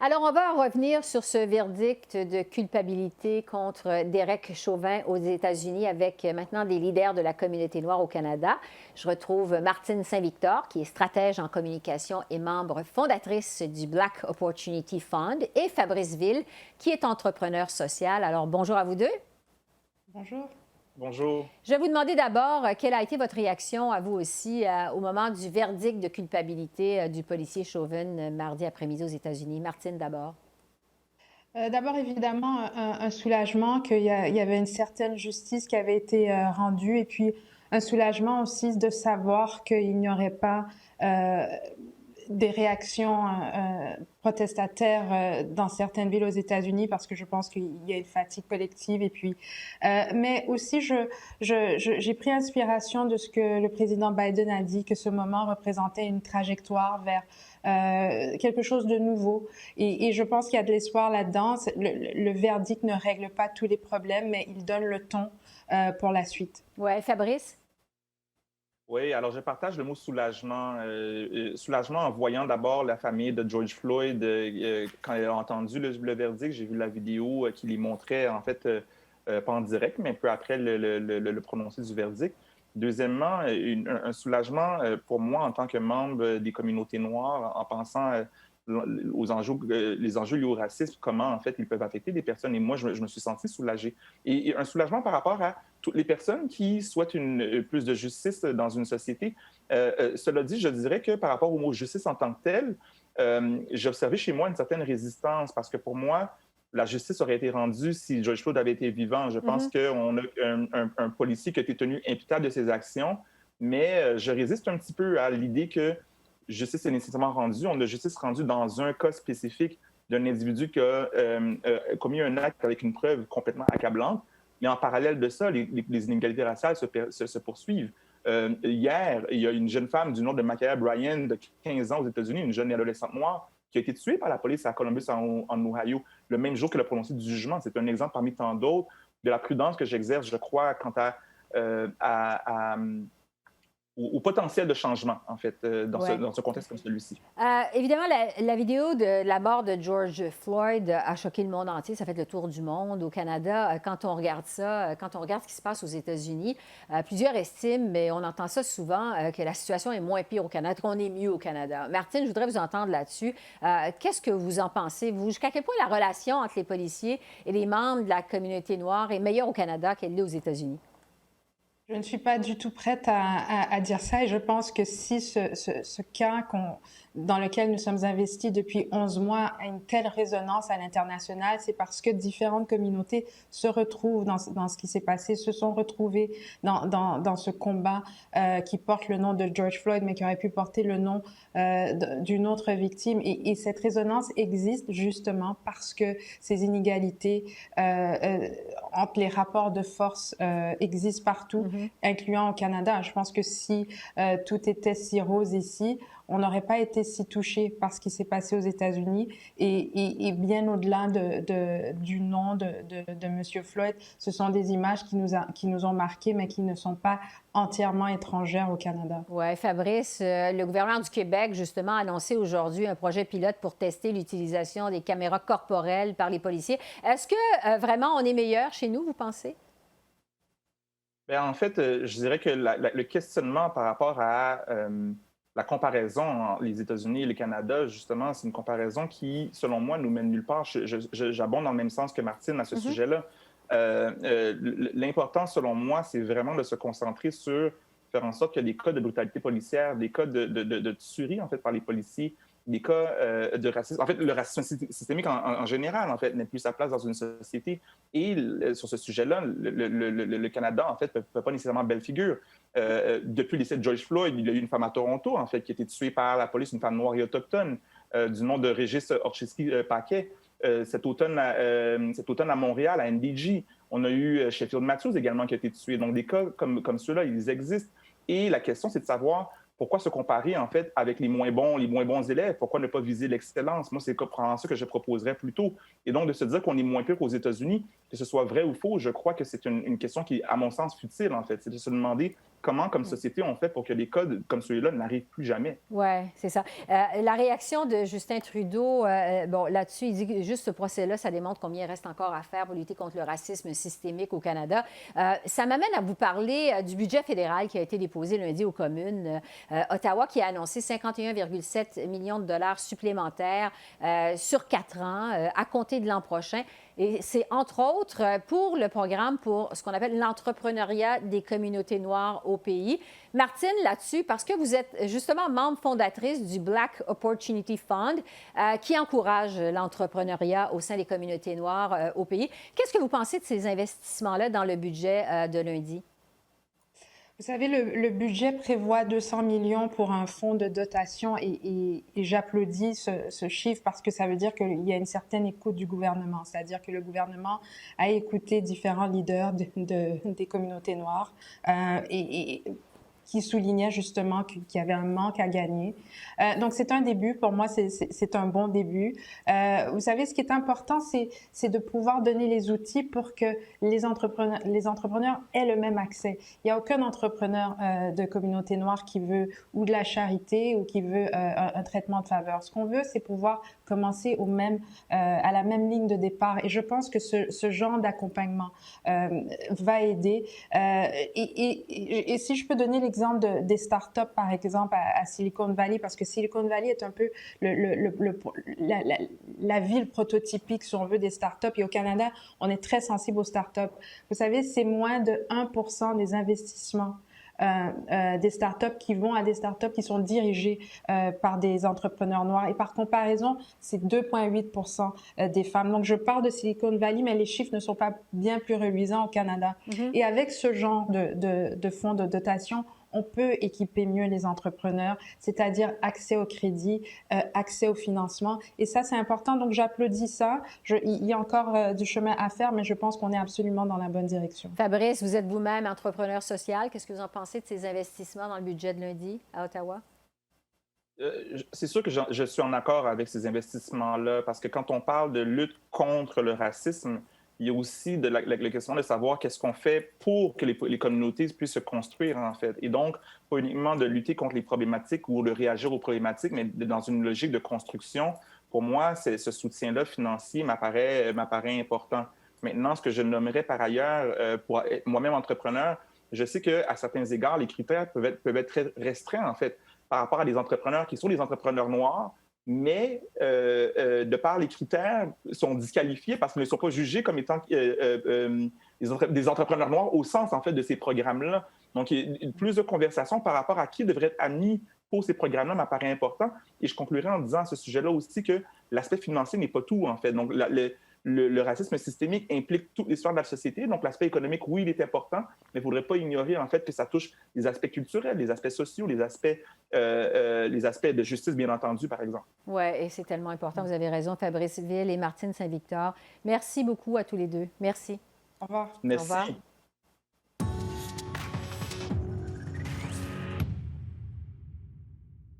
Alors, on va revenir sur ce verdict de culpabilité contre Derek Chauvin aux États-Unis avec maintenant des leaders de la communauté noire au Canada. Je retrouve Martine Saint-Victor, qui est stratège en communication et membre fondatrice du Black Opportunity Fund, et Fabrice Ville, qui est entrepreneur social. Alors, bonjour à vous deux. Bonjour. Bonjour. Je vais vous demander d'abord quelle a été votre réaction à vous aussi au moment du verdict de culpabilité du policier Chauvin mardi après-midi aux États-Unis. Martine, d'abord. D'abord, évidemment, un soulagement qu'il y avait une certaine justice qui avait été rendue et puis un soulagement aussi de savoir qu'il n'y aurait pas des réactions protestataires dans certaines villes aux États-Unis parce que je pense qu'il y a une fatigue collective et puis mais aussi j'ai pris inspiration de ce que le président Biden a dit, que ce moment représentait une trajectoire vers quelque chose de nouveau et je pense qu'il y a de l'espoir là-dedans. Le verdict ne règle pas tous les problèmes, mais il donne le ton pour la suite. Ouais, Fabrice? Oui, alors je partage le mot soulagement. Soulagement en voyant d'abord la famille de George Floyd. Quand elle a entendu le verdict, j'ai vu la vidéo qui les montrait, en fait, pas en direct, mais un peu après le prononcé du verdict. Deuxièmement, un soulagement pour moi en tant que membre des communautés noires, en pensant aux enjeux, les enjeux liés au racisme, comment en fait ils peuvent affecter des personnes. Et moi, je me suis senti soulagé. Et un soulagement par rapport à toutes les personnes qui souhaitent plus de justice dans une société. Cela dit, je dirais que par rapport au mot justice en tant que tel, j'ai observé chez moi une certaine résistance parce que pour moi, la justice aurait été rendue si George Floyd avait été vivant. Je pense qu'on a un policier qui a été tenu imputable de ses actions, mais je résiste un petit peu à l'idée que justice est nécessairement rendue. On a justice rendue dans un cas spécifique d'un individu qui a commis un acte avec une preuve complètement accablante. Mais en parallèle de ça, les inégalités raciales se poursuivent. Hier, il y a une jeune femme du nom de Ma'Khia Bryan, de 15 ans aux États-Unis, une jeune adolescente noire, qui a été tuée par la police à Columbus, en Ohio, le même jour que le prononcé du jugement. C'est un exemple parmi tant d'autres de la prudence que j'exerce, je crois, quant au potentiel de changement, en fait, dans ce contexte comme celui-ci. Évidemment, la vidéo de la mort de George Floyd a choqué le monde entier. Ça fait le tour du monde. Au Canada, quand on regarde ça, quand on regarde ce qui se passe aux États-Unis, plusieurs estiment, mais on entend ça souvent, que la situation est moins pire au Canada, qu'on est mieux au Canada. Martine, je voudrais vous entendre là-dessus. Qu'est-ce que vous en pensez, vous? Jusqu'à quel point la relation entre les policiers et les membres de la communauté noire est meilleure au Canada qu'elle l'est aux États-Unis? Je ne suis pas du tout prête à dire ça et je pense que si ce cas dans lequel nous sommes investis depuis 11 mois a une telle résonance à l'international, c'est parce que différentes communautés se retrouvent dans ce qui s'est passé, se sont retrouvées dans ce combat qui porte le nom de George Floyd, mais qui aurait pu porter le nom d'une autre victime. Et cette résonance existe justement parce que ces inégalités entre les rapports de force existent partout, incluant au Canada. Je pense que si tout était si rose ici, on n'aurait pas été si touché par ce qui s'est passé aux États-Unis et bien au-delà du nom de M. Floyd, ce sont des images qui nous ont marqués, mais qui ne sont pas entièrement étrangères au Canada. Oui, Fabrice, le gouvernement du Québec, justement, a annoncé aujourd'hui un projet pilote pour tester l'utilisation des caméras corporelles par les policiers. Est-ce que vraiment on est meilleur chez nous, vous pensez? Bien, en fait, je dirais que le questionnement par rapport à la comparaison entre les États-Unis et le Canada, justement, c'est une comparaison qui, selon moi, nous mène nulle part. J'abonde dans le même sens que Martine à ce sujet-là. L'important, selon moi, c'est vraiment de se concentrer sur faire en sorte que les cas de brutalité policière, des cas de tuerie, en fait, par les policiers, des cas de racisme. En fait, le racisme systémique en général, en fait, n'a plus sa place dans une société. Et sur ce sujet-là, le Canada, en fait, ne fait pas nécessairement belle figure. Depuis le décès de George Floyd, il y a eu une femme à Toronto, en fait, qui a été tuée par la police, une femme noire et autochtone, du nom de Régis Orchiski-Paquet. Cet automne à Montréal, à NDG, on a eu Sheffield Matthews également qui a été tué. Donc, des cas comme ceux-là, ils existent. Et la question, c'est de savoir pourquoi se comparer, en fait, avec les moins bons élèves? Pourquoi ne pas viser l'excellence? Moi, c'est probablement ça que je proposerais plutôt. Et donc, de se dire qu'on est moins pire qu'aux États-Unis, que ce soit vrai ou faux, je crois que c'est une question qui, à mon sens, futile, en fait. C'est de se demander comment, comme société, on fait pour que des cas comme celui-là n'arrivent plus jamais? Oui, c'est ça. La réaction de Justin Trudeau, bon, là-dessus, il dit que juste ce procès-là, ça démontre combien il reste encore à faire pour lutter contre le racisme systémique au Canada. Ça m'amène à vous parler du budget fédéral qui a été déposé lundi aux communes. Ottawa qui a annoncé 51,7 millions de dollars supplémentaires sur 4 ans à compter de l'an prochain. Et c'est entre autres pour le programme pour ce qu'on appelle l'entrepreneuriat des communautés noires au pays. Martine, là-dessus, parce que vous êtes justement membre fondatrice du Black Opportunity Fund qui encourage l'entrepreneuriat au sein des communautés noires au pays. Qu'est-ce que vous pensez de ces investissements-là dans le budget de lundi? Vous savez, le budget prévoit 200 millions pour un fonds de dotation et j'applaudis ce chiffre parce que ça veut dire qu'il y a une certaine écoute du gouvernement. C'est-à-dire que le gouvernement a écouté différents leaders des communautés noires et qui soulignait justement qu'il y avait un manque à gagner. Donc, c'est un début. Pour moi, c'est un bon début. Vous savez, ce qui est important, c'est de pouvoir donner les outils pour que les entrepreneurs aient le même accès. Il n'y a aucun entrepreneur de communauté noire qui veut ou de la charité ou qui veut un traitement de faveur. Ce qu'on veut, c'est pouvoir commencer à la même ligne de départ. Et je pense que ce genre d'accompagnement va aider. Et si je peux donner l'exemple des startups, par exemple, à Silicon Valley, parce que Silicon Valley est un peu la ville prototypique, si on veut, des startups. Et au Canada, on est très sensible aux startups. Vous savez, c'est moins de 1% des investissements des startups qui vont à des startups qui sont dirigées par des entrepreneurs noirs. Et par comparaison, c'est 2,8% des femmes. Donc, je parle de Silicon Valley, mais les chiffres ne sont pas bien plus reluisants au Canada. Et avec ce genre de fonds de dotation, on peut équiper mieux les entrepreneurs, c'est-à-dire accès au crédit, accès au financement. Et ça, c'est important. Donc, j'applaudis ça. Il y a encore du chemin à faire, mais je pense qu'on est absolument dans la bonne direction. Fabrice, vous êtes vous-même entrepreneur social. Qu'est-ce que vous en pensez de ces investissements dans le budget de lundi à Ottawa? C'est sûr que je suis en accord avec ces investissements-là, parce que quand on parle de lutte contre le racisme, il y a aussi la question de savoir qu'est-ce qu'on fait pour que les communautés puissent se construire, en fait. Et donc, pas uniquement de lutter contre les problématiques ou de réagir aux problématiques, mais dans une logique de construction. Pour moi, ce soutien-là financier m'apparaît important. Maintenant, ce que je nommerais par ailleurs, pour être moi-même entrepreneur, je sais qu'à certains égards, les critères peuvent être très restreints, en fait, par rapport à des entrepreneurs qui sont des entrepreneurs noirs, mais de par les critères, sont disqualifiés parce qu'ils ne sont pas jugés comme étant des entrepreneurs noirs au sens, en fait, de ces programmes-là. Donc, il y a plus de conversations par rapport à qui devrait être admis pour ces programmes-là m'apparaît important. Et je conclurai en disant à ce sujet-là aussi que l'aspect financier n'est pas tout, en fait. Donc, le racisme systémique implique toutes les sphères de la société. Donc, l'aspect économique, oui, il est important, mais il ne faudrait pas ignorer, en fait, que ça touche les aspects culturels, les aspects sociaux, les aspects de justice, bien entendu, par exemple. Oui, et c'est tellement important. Vous avez raison, Fabrice Ville et Martine Saint-Victor. Merci beaucoup à tous les deux. Merci. Au revoir. Merci. Au revoir.